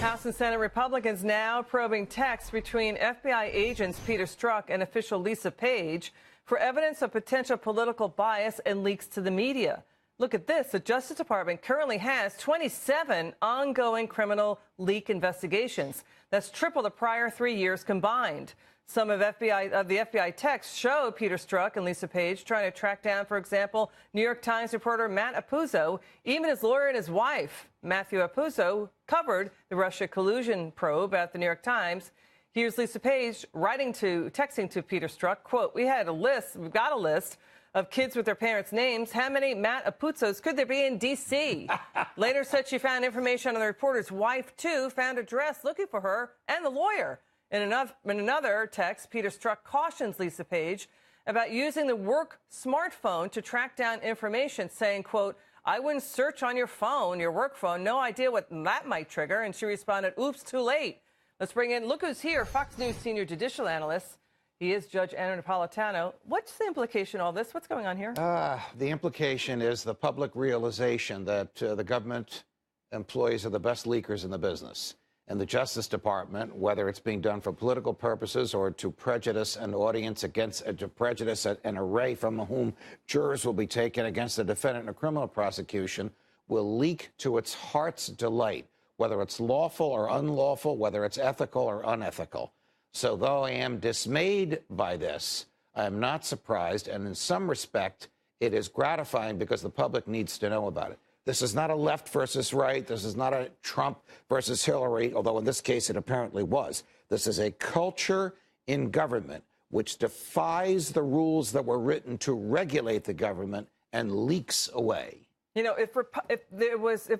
House and Senate Republicans now probing texts between FBI agents Peter Strzok and official Lisa Page for evidence of potential political bias and leaks to the media. Look at this. The Justice Department currently has 27 ongoing criminal leak investigations. That's triple the prior 3 years combined. Some of the FBI texts show Peter Strzok and Lisa Page trying to track down, for example, New York Times reporter Matt Apuzzo. Even his lawyer and his wife, Matthew Apuzzo, covered the Russia collusion probe at the New York Times. Here's Lisa Page texting to Peter Strzok, quote, we've got a list of kids with their parents' names. How many Matt Apuzzos could there be in D.C.? Later said she found information on the reporter's wife, too, found a dress looking for her and the lawyer. In another text, Peter Strzok cautions Lisa Page about using the work smartphone to track down information, saying, quote, I wouldn't search on your phone, your work phone. No idea what that might trigger. And she responded, oops, too late. Let's bring in, look who's here, Fox News senior judicial analyst. He is Judge Napolitano. What's the implication of all this? What's going on here? The implication is the public realization that the government employees are the best leakers in the business. And the Justice Department, whether it's being done for political purposes or to prejudice an audience to prejudice an array from whom jurors will be taken against a defendant in a criminal prosecution, will leak to its heart's delight, whether it's lawful or unlawful, whether it's ethical or unethical. So though I am dismayed by this, I am not surprised, and in some respect, it is gratifying because the public needs to know about it. This is not a left versus right. This is not a Trump versus Hillary, although in this case it apparently was. This is a culture in government which defies the rules that were written to regulate the government and leaks away. You know, if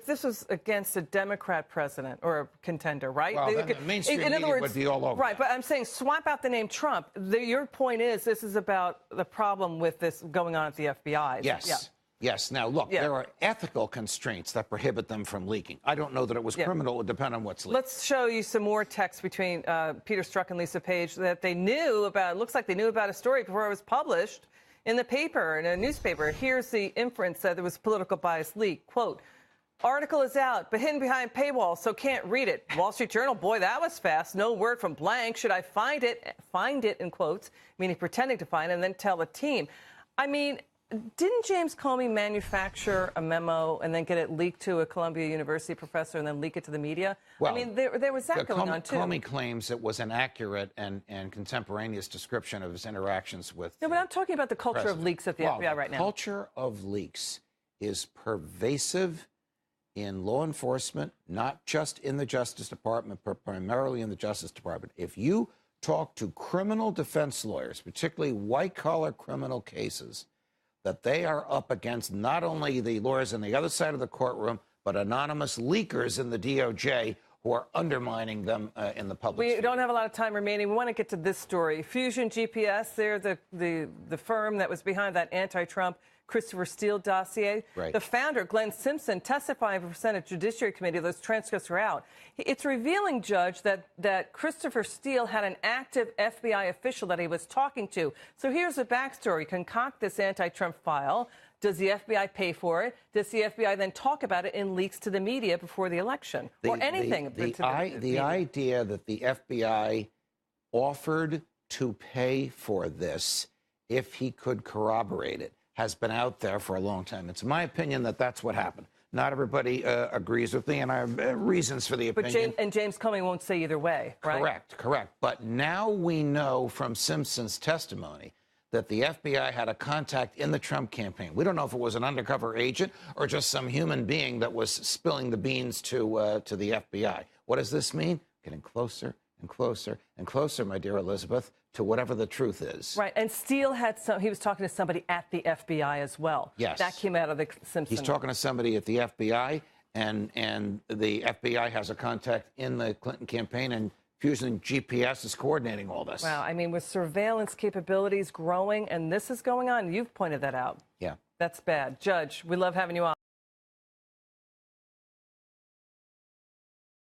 this was against a Democrat president or a contender, right? Well, then the mainstream media would be all over. Right, but I'm saying swap out the name Trump. Your point is this is about the problem with this going on at the FBI. Yes. Yeah. Yes. Now, look, there are ethical constraints that prohibit them from leaking. I don't know that it was criminal. It would depend on what's leaked. Let's show you some more texts between Peter Strzok and Lisa Page that they knew about. It looks like they knew about a story before it was published in the paper, in a newspaper. Here's the inference that there was political bias leak. Quote, article is out, but hidden behind paywall, so can't read it. Wall Street Journal, boy, that was fast. No word from blank. Should I find it in quotes, meaning pretending to find it, and then tell the team. I mean, didn't James Comey manufacture a memo and then get it leaked to a Columbia University professor and then leak it to the media? Well, I mean, there was that going on, too. Comey claims it was an accurate and contemporaneous description of his interactions with No, but I'm talking about the culture of leaks at the FBI right now. The culture of leaks is pervasive in law enforcement, not just in the Justice Department, but primarily in the Justice Department. If you talk to criminal defense lawyers, particularly white-collar criminal cases, that they are up against not only the lawyers on the other side of the courtroom, but anonymous leakers in the DOJ who are undermining them in the public sphere. We don't have a lot of time remaining. We want to get to this story. Fusion GPS, they're the firm that was behind that anti-Trump Christopher Steele dossier. Right. The founder, Glenn Simpson, testifying for Senate Judiciary Committee. Those transcripts are out. It's revealing, Judge, that Christopher Steele had an active FBI official that he was talking to. So here's the backstory. Concoct this anti-Trump file. Does the FBI pay for it? Does the FBI then talk about it in leaks to the media before the election? Or anything? The idea that the FBI offered to pay for this if he could corroborate it has been out there for a long time. It's my opinion that that's what happened. Not everybody agrees with me, and I have reasons for the opinion. But James Comey won't say either way, right? Correct. But now we know from Simpson's testimony that the FBI had a contact in the Trump campaign. We don't know if it was an undercover agent or just some human being that was spilling the beans to the FBI. What does this mean? Getting closer and closer and closer, my dear Elizabeth, to whatever the truth is. Right, and Steele he was talking to somebody at the FBI as well. Yes. That came out of the Simpson. He's talking to somebody at the FBI, and the FBI has a contact in the Clinton campaign, and Fusion GPS is coordinating all this. Wow, I mean, with surveillance capabilities growing, and this is going on, you've pointed that out. Yeah. That's bad. Judge, we love having you on.